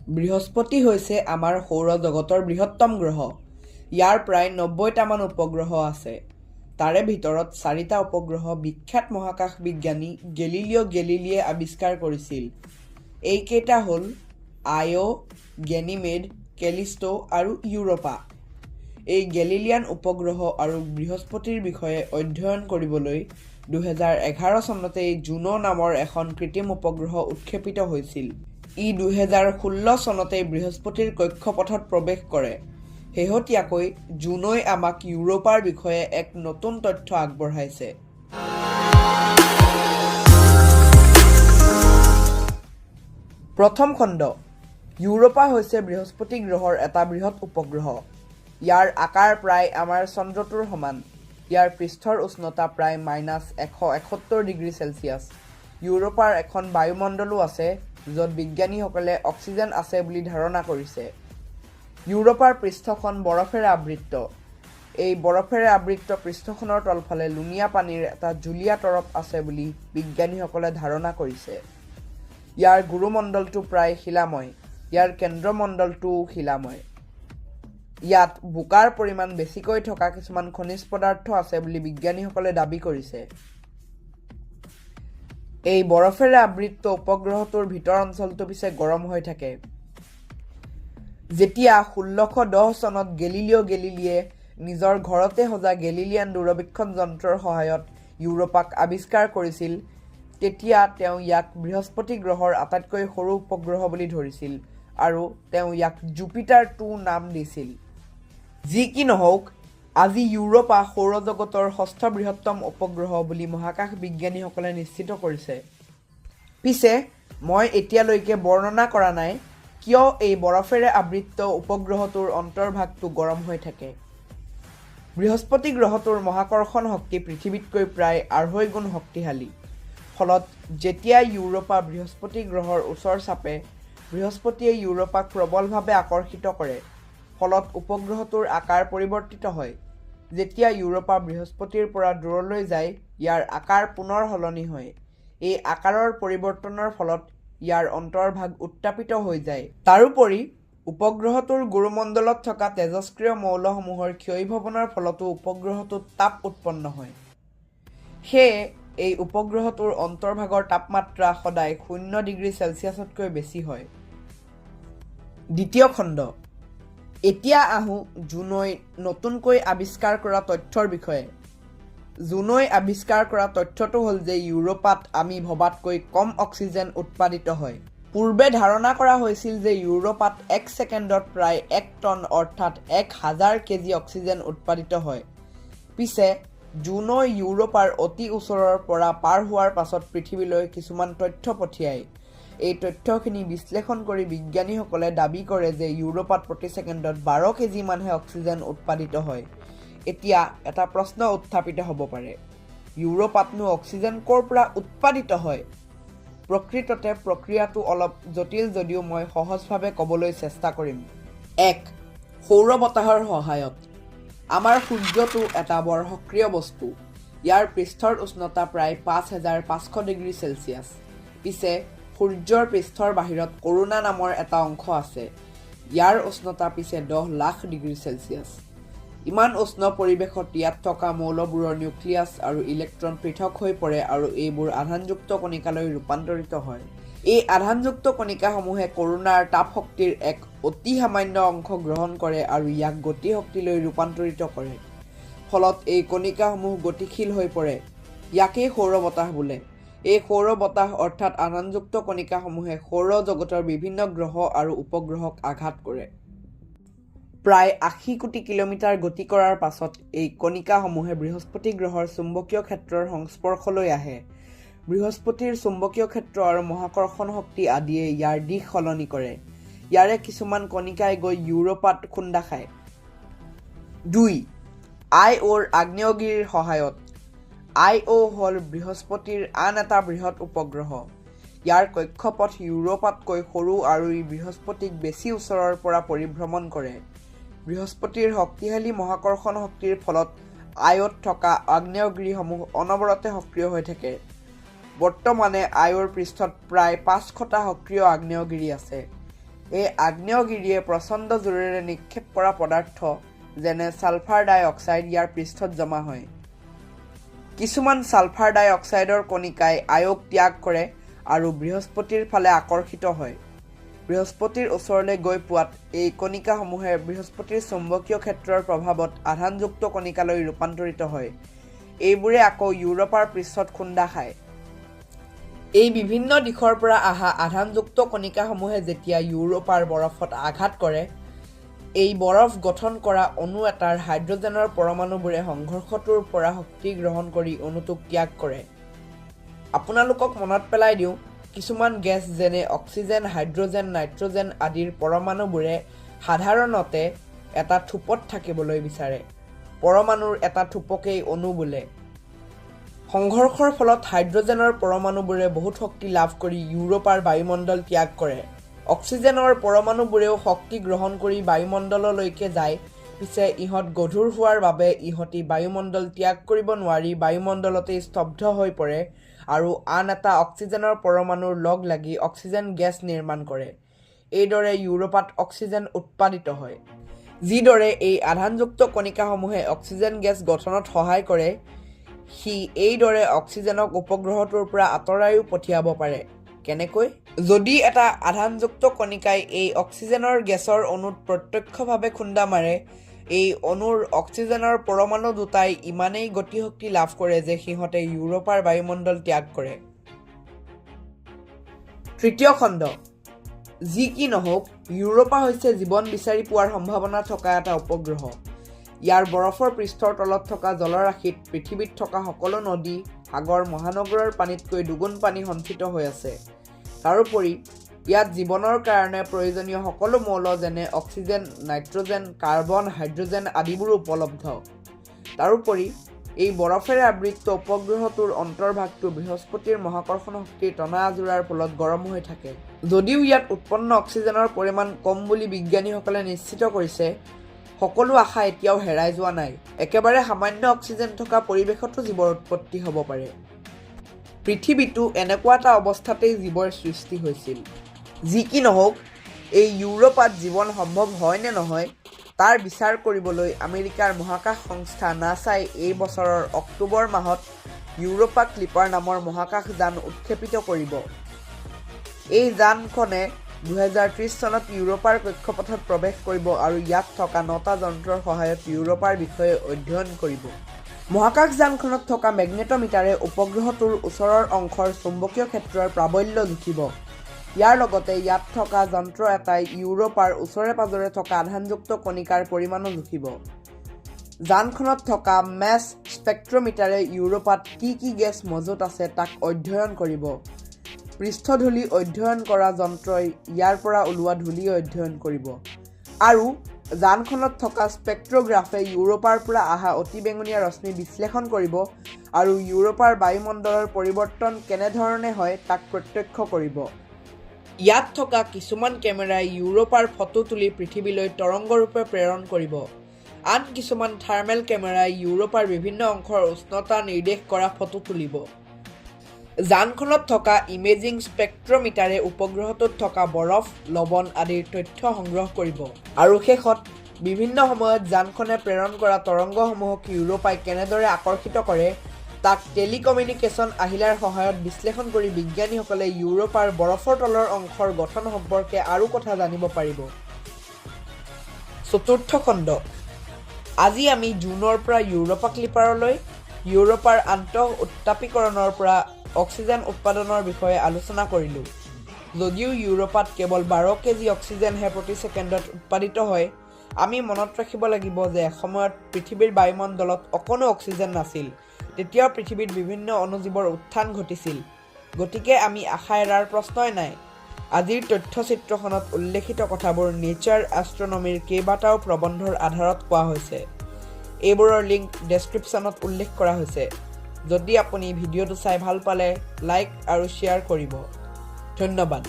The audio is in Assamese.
বৃহস্পতি হৈছে আমাৰ সৌৰজগতৰ বৃহত্তম গ্ৰহ। ইয়াৰ প্ৰায় ৯০টামান উপগ্ৰহ আছে। তাৰে ভিতৰত ৪টা উপগ্ৰহ বিখ্যাত মহাকাশ বিজ্ঞানী গেলিলিঅ' গেলিলিয়ে আৱিষ্কাৰ কৰিছিল। এইকেইটা হ'ল আইঅ', গেনিমেড, কেলিষ্টো আৰু ইউৰোপা। এই গেলিলিয়ান উপগ্ৰহ আৰু বৃহস্পতিৰ বিষয়ে অধ্যয়ন কৰিবলৈ ২০১১ চনতেই জুনো নামৰ এখন কৃত্ৰিম উপগ্ৰহ উৎক্ষেপিত হৈছিল। ই ২০১৬ চনতেই বৃহস্পতিৰ কক্ষপথত প্ৰৱেশ কৰে। শেহতীয়াকৈ জুনোই আমাক ইউৰোপাৰ বিষয়ে এক নতুন তথ্য আগবঢ়াইছে। প্ৰথম খণ্ড। ইউৰোপা হৈছে বৃহস্পতি গ্ৰহৰ এটা বৃহৎ উপগ্ৰহ। ইয়াৰ আকাৰ প্ৰায় আমাৰ চন্দ্ৰটোৰ সমান। ইয়াৰ পৃষ্ঠৰ উষ্ণতা প্ৰায় -171°C। ইউৰোপাৰ এখন বায়ুমণ্ডলো আছে, য'ত বিজ্ঞানীসকলে অক্সিজেন আছে বুলি ধাৰণা কৰিছে। ইউৰোপাৰ পৃষ্ঠখন বৰফেৰে আবৃত। এই বৰফেৰে আবৃত পৃষ্ঠখনৰ তলফালে লুণীয়া পানীৰ এটা জুলীয়া তৰপ আছে বুলি বিজ্ঞানীসকলে ধাৰণা কৰিছে। ইয়াৰ গুৰুমণ্ডলটো প্ৰায় শিলাময়। ইয়াৰ কেন্দ্ৰমণ্ডলটোও শিলাময়। ইয়াত বোকাৰ পৰিমাণ বেছিকৈ থকা কিছুমান খনিজ পদাৰ্থ আছে বুলি বিজ্ঞানীসকলে দাবী কৰিছে। এই বৰফেৰে আবৃত উপগ্ৰহটোৰ ভিতৰ অঞ্চলটো পিছে গৰম হৈ থাকে। যেতিয়া ১৬১০ চনত গেলিলিঅ' গেলিলিয়ে নিজৰ ঘৰতে সজা গেলিলিয়ান দূৰবীক্ষণ যন্ত্ৰৰ সহায়ত ইউৰোপাক আৱিষ্কাৰ কৰিছিল, তেতিয়া তেওঁ ইয়াক বৃহস্পতি গ্ৰহৰ আটাইতকৈ সৰু উপগ্ৰহ বুলি ধৰিছিল আৰু তেওঁ ইয়াক জুপিটাৰ ২ নাম দিছিল। যি কি নহওক, আজি ইউৰোপা সৌৰজগতৰ ষষ্ঠ বৃহত্তম উপগ্ৰহ বুলি মহাকাশ বিজ্ঞানীসকলে নিশ্চিত কৰিছে। পিছে মই এতিয়ালৈকে বৰ্ণনা কৰা নাই কিয় এই বৰফেৰে আবৃত উপগ্ৰহটোৰ অন্তৰ্ভাগটো গৰম হৈ থাকে। বৃহস্পতি গ্ৰহটোৰ মহাকৰ্ষণ শক্তি পৃথিৱীতকৈ প্ৰায় ২.৫ গুণ শক্তিশালী। ফলত যেতিয়া ইউৰোপা বৃহস্পতি গ্ৰহৰ ওচৰ চাপে, বৃহস্পতিয়ে ইউৰোপাক প্ৰবলভাৱে আকৰ্ষিত কৰে। ফলত উপগ্ৰহটোৰ আকাৰ পৰিৱৰ্তিত হয়। যেতিয়া ইউৰোপা বৃহস্পতিৰ পৰা দূৰলৈ যায়, ইয়াৰ আকাৰ পুনৰ সলনি হয়। এই আকাৰৰ পৰিৱৰ্তনৰ ফলত ইয়াৰ অন্তৰ্ভাগ উত্তাপিত হৈ যায়। তাৰোপৰি উপগ্ৰহটোৰ গুৰুমণ্ডলত থকা তেজস্ক্ৰিয় মৌলসমূহৰ ক্ষয়ীভৱনৰ ফলতো উপগ্ৰহটোত তাপ উৎপন্ন হয়। সেয়ে এই উপগ্ৰহটোৰ অন্তৰ্ভাগৰ তাপমাত্ৰা সদায় ০°C বেছি হয়। দ্বিতীয় খণ্ড। এতিয়া আহোঁ জুনোই নতুনকৈ আৱিষ্কাৰ কৰা তথ্যৰ বিষয়ে। জুনোই আৱিষ্কাৰ কৰা তথ্যটো হ'ল যে ইউৰোপাত আমি ভবাতকৈ কম অক্সিজেন উৎপাদিত হয়। পূৰ্বে ধাৰণা কৰা হৈছিল যে ইউৰোপাত ১ ছেকেণ্ডত প্ৰায় ১ টন অৰ্থাৎ ১,০০০ কেজি অক্সিজেন উৎপাদিত হয়। পিছে জুনোই ইউৰোপাৰ অতি ওচৰৰ পৰা পাৰ হোৱাৰ পাছত পৃথিৱীলৈ কিছুমান তথ্য পঠিয়ায়। এই তথ্যখিনি বিশ্লেষণ কৰি বিজ্ঞানীসকলে দাবী কৰে যে ইউৰোপাত প্ৰতি ছেকেণ্ডত ১২ কেজি মানহে অক্সিজেন উৎপাদিত হয়। এতিয়া এটা প্ৰশ্ন উত্থাপিত হ'ব পাৰে, ইউৰোপাতনো অক্সিজেন ক'ৰ পৰা উৎপাদিত হয়? প্ৰকৃততে প্ৰক্ৰিয়াটো অলপ জটিল যদিও মই সহজভাৱে ক'বলৈ চেষ্টা কৰিম। ১. সৌৰ বতাহৰ সহায়ত। আমাৰ সূৰ্যটো এটা বৰ সক্ৰিয় বস্তু। ইয়াৰ পৃষ্ঠৰ উষ্ণতা প্ৰায় ৫,৫০০°C। পিছে সূৰ্যৰ পৃষ্ঠৰ বাহিৰত কৰোনা নামৰ এটা অংশ আছে। ইয়াৰ উষ্ণতা পিছে ১০,০০,০০০°C। ইমান উষ্ণ পৰিৱেশত ইয়াত থকা মৌলবোৰৰ নিউক্লিয়াছ আৰু ইলেক্ট্ৰন পৃথক হৈ পৰে আৰু এইবোৰ আধানযুক্ত কণিকালৈ ৰূপান্তৰিত হয়। এই আধানযুক্ত কণিকাসমূহে কৰোনাৰ তাপশক্তিৰ এক অতি সামান্য অংশ গ্ৰহণ কৰে আৰু ইয়াক গতিশক্তিলৈ ৰূপান্তৰিত কৰে। ফলত এই কণিকাসমূহ গতিশীল হৈ পৰে। ইয়াকেই সৌৰ বতাহ বোলে। এই সৌৰ বতাহ অৰ্থাৎ আধানযুক্ত কণিকাসমূহে সৌৰজগতৰ বিভিন্ন গ্ৰহ আৰু উপগ্ৰহক আঘাত কৰে। প্ৰায় ৮০ কোটি কিলোমিটাৰ গতি কৰাৰ পাছত এই কণিকাসমূহে বৃহস্পতি গ্ৰহৰ চুম্বকীয় ক্ষেত্ৰৰ সংস্পৰ্শলৈ আহে। বৃহস্পতিৰ চুম্বকীয় ক্ষেত্ৰ আৰু মহাকৰ্ষণ শক্তি আদিয়ে ইয়াৰ দিশ সলনি কৰে। ইয়াৰে কিছুমান কণিকাই গৈ ইউৰোপাত খুন্দা খায়। ২. আইঅ'ৰ আগ্নেয়গিৰিৰ সহায়ত। আইঅ' হ'ল বৃহস্পতিৰ আন এটা বৃহৎ উপগ্ৰহ। ইয়াৰ কক্ষপথ ইউৰোপাতকৈ সৰু আৰু ই বৃহস্পতিক বেছি ওচৰৰ পৰা পৰিভ্ৰমণ কৰে। বৃহস্পতিৰ শক্তিশালী মহাকৰ্ষণ শক্তিৰ ফলত আইঅ'ত থকা আগ্নেয়গিৰিসমূহ অনবৰতে সক্ৰিয় হৈ থাকে। বৰ্তমানে আইঅ'ৰ পৃষ্ঠত প্ৰায় ৫০০টা সক্ৰিয় আগ্নেয়গিৰি আছে। এই আগ্নেয়গিৰিয়ে প্ৰচণ্ড জোৰেৰে নিক্ষেপ কৰা পদাৰ্থ যেনে ছালফাৰ ডাই অক্সাইড ইয়াৰ পৃষ্ঠত জমা হয়। কিছুমান ছালফাৰ ডাই অক্সাইডৰ কণিকাই আয়োগ ত্যাগ কৰে আৰু বৃহস্পতিৰ ফালে আকৰ্ষিত হয়। বৃহস্পতিৰ ওচৰলৈ গৈ পোৱাত এই কণিকাসমূহে বৃহস্পতিৰ চুম্বকীয় ক্ষেত্ৰৰ প্ৰভাৱত আধানযুক্ত কণিকালৈ ৰূপান্তৰিত হয়। এইবোৰে আকৌ ইউৰোপাৰ পৃষ্ঠত খুন্দা খায়। এই বিভিন্ন দিশৰ পৰা অহা আধানযুক্ত কণিকাসমূহে যেতিয়া ইউৰোপাৰ বৰফত আঘাত কৰে, এই বৰফ গঠন কৰা অণু এটাৰ হাইড্ৰজেনৰ পৰমাণুবোৰে সংঘৰ্ষটোৰ পৰা শক্তি গ্ৰহণ কৰি অণুটোক ত্যাগ কৰে। আপোনালোকক মনত পেলাই দিওঁ, কিছুমান গেছ যেনে অক্সিজেন, হাইড্ৰজেন, নাইট্ৰজেন আদিৰ পৰমাণুবোৰে সাধাৰণতে এটা থোপত থাকিবলৈ বিচাৰে। পৰমাণুৰ এটা থোপকেই অণু বোলে। সংঘৰ্ষৰ ফলত হাইড্ৰজেনৰ পৰমাণুবোৰে বহুত শক্তি লাভ কৰি ইউৰোপাৰ বায়ুমণ্ডল ত্যাগ কৰে। অক্সিজেনৰ পৰমাণুবোৰেও শক্তি গ্ৰহণ কৰি বায়ুমণ্ডললৈকে যায়। পিছে ইহঁত গধুৰ হোৱাৰ বাবে ইহঁতি বায়ুমণ্ডল ত্যাগ কৰিব নোৱাৰি বায়ুমণ্ডলতেই স্তব্ধ হৈ পৰে আৰু আন এটা অক্সিজেনৰ পৰমাণুৰ লগ লাগি অক্সিজেন গেছ নিৰ্মাণ কৰে। এইদৰে ইউৰোপাত অক্সিজেন উৎপাদিত হয়। যিদৰে এই আধানযুক্ত কণিকাসমূহে অক্সিজেন গেছ গঠনত সহায় কৰে, সি এইদৰে অক্সিজেনক উপগ্ৰহটোৰ পৰা আঁতৰাইও পঠিয়াব পাৰে। কেনেকৈ? যদি এটা আধানযুক্ত কণিকাই এই অক্সিজেনৰ গেছৰ অণুত প্ৰত্যক্ষভাৱে খুন্দা মাৰে, এই অণুৰ অক্সিজেনৰ পৰমাণু দুটাই ইমানেই গতিশক্তি লাভ কৰে যে সিহঁতে ইউৰোপাৰ বায়ুমণ্ডল ত্যাগ কৰে। তৃতীয় খণ্ড। যি কি নহওক, ইউৰোপা হৈছে জীৱন বিচাৰি পোৱাৰ সম্ভাৱনা থকা এটা উপগ্ৰহ। ইয়াৰ বৰফৰ পৃষ্ঠৰ তলত থকা জলৰাশিত পৃথিৱীত থকা সকলো নদী, সাগৰ, মহানগৰৰ পানীতকৈ দুগুণ পানী সঞ্চিত হৈ আছে। তাৰোপৰি ইয়াত জীৱনৰ কাৰণে প্ৰয়োজনীয় সকলো মৌল যেনে অক্সিজেন, নাইট্ৰজেন, কাৰ্বন, হাইড্ৰজেন আদিবোৰো উপলব্ধ। তাৰোপৰি এই বৰফেৰে আবৃত উপগ্ৰহটোৰ অন্তৰ্ভাগটো বৃহস্পতিৰ মহাকৰ্ষণ শক্তিৰ টনা আজোৰাৰ ফলত গৰম হৈ থাকে। যদিও ইয়াত উৎপন্ন অক্সিজেনৰ পৰিমাণ কম বুলি বিজ্ঞানীসকলে নিশ্চিত কৰিছে, সকলো আশা এতিয়াও হেৰাই যোৱা নাই। একেবাৰে সামান্য অক্সিজেন থকা পৰিৱেশতো জীৱৰ উৎপত্তি হ'ব পাৰে। পৃথিৱীটো এনেকুৱা এটা অৱস্থাতেই জীৱৰ সৃষ্টি হৈছিল। যি কি নহওক, এই ইউৰোপাত জীৱন সম্ভৱ হয় নে নহয় তাৰ বিচাৰ কৰিবলৈ আমেৰিকাৰ মহাকাশ সংস্থা নাছাই এই বছৰৰ অক্টোবৰ মাহত ইউৰোপা ক্লিপাৰ নামৰ মহাকাশ যান উৎক্ষেপিত কৰিব। এই যানখনে 2030 চনত ইউৰোপাৰ কক্ষপথত প্ৰৱেশ কৰিব আৰু ইয়াত থকা 9টা যন্ত্ৰৰ সহায়ত ইউৰোপাৰ বিষয়ে অধ্যয়ন কৰিব। মহাকাশ যানখনত থকা মেগনেটমিটাৰে উপগ্ৰহটোৰ ওচৰৰ অংশৰ চুম্বকীয় ক্ষেত্ৰৰ প্ৰাবল্য জুখিব। ইয়াৰ লগতে ইয়াত থকা যন্ত্ৰ এটাই ইউৰোপাৰ ওচৰে পাজৰে থকা আধানযুক্ত কণিকাৰ পৰিমাণো জুখিব। যানখনত থকা মেছ স্পেক্ট্ৰমিটাৰে ইউৰোপাত কি কি গেছ মজুত আছে তাক অধ্যয়ন কৰিব। পৃষ্ঠধূলি অধ্যয়ন কৰা যন্ত্ৰই ইয়াৰ পৰা ওলোৱা ধূলি অধ্যয়ন কৰিব। আৰু যানখনত থকা স্পেক্ট্ৰগ্ৰাফে ইউৰোপাৰ পৰা অহা অতিবেঙুনীয়া ৰশ্মি বিশ্লেষণ কৰিব আৰু ইউৰোপাৰ বায়ুমণ্ডলৰ পৰিৱৰ্তন কেনেধৰণে হয় তাক প্ৰত্যক্ষ কৰিব। ইয়াত থকা কিছুমান কেমেৰাই ইউৰোপাৰ ফটো তুলি পৃথিৱীলৈ তৰংগৰূপে প্ৰেৰণ কৰিব। আন কিছুমান থাৰ্মেল কেমেৰাই ইউৰোপাৰ বিভিন্ন অংশৰ উষ্ণতা নিৰ্দেশ কৰা ফটো তুলিব। যানখনত থকা ইমেজিং স্পেক্ট্ৰমিটাৰে উপগ্ৰহটোত থকা বৰফ, লৱণ আদিৰ তথ্য সংগ্ৰহ কৰিব। আৰু শেষত বিভিন্ন সময়ত যানখনে প্ৰেৰণ কৰা তৰংগসমূহক ইউৰোপাই কেনেদৰে আকৰ্ষিত কৰে তাক টেলিকমিউনিকেশ্যন আহিলাৰ সহায়ত বিশ্লেষণ কৰি বিজ্ঞানীসকলে ইউৰোপাৰ বৰফৰ তলৰ অংশৰ গঠন সম্পৰ্কে আৰু কথা জানিব পাৰিব। চতুৰ্থ খণ্ড। আজি আমি জুনৰ পৰা ইউৰোপা ক্লিপাৰলৈ ইউৰোপাৰ আন্তঃ উত্তাপীকৰণৰ পৰা অক্সিজেন উৎপাদনৰ বিষয়ে আলোচনা কৰিলোঁ। যদিও ইউৰোপাত কেৱল 12 কেজি অক্সিজেনহে প্ৰতি ছেকেণ্ডত উৎপাদিত হয়, আমি মনত ৰাখিব লাগিব যে এসময়ত পৃথিৱীৰ বায়ুমণ্ডলত অকণো অক্সিজেন নাছিল। তেতিয়াও পৃথিৱীত বিভিন্ন অণুজীৱৰ উত্থান ঘটিছিল। গতিকে আমি আশা এৰাৰ প্ৰশ্নই নাই। আজিৰ তথ্যচিত্ৰখনত উল্লেখিত কথাবোৰ নেচাৰ এষ্ট্ৰনমিৰ কেইবাটাও প্ৰবন্ধৰ আধাৰত কোৱা হৈছে। এইবোৰৰ লিংক ডেছক্ৰিপশ্যনত উল্লেখ কৰা হৈছে। যদি আপুনি ভিডিঅ'টো চাই ভাল পালে লাইক আৰু শ্বেয়াৰ কৰিব। ধন্যবাদ।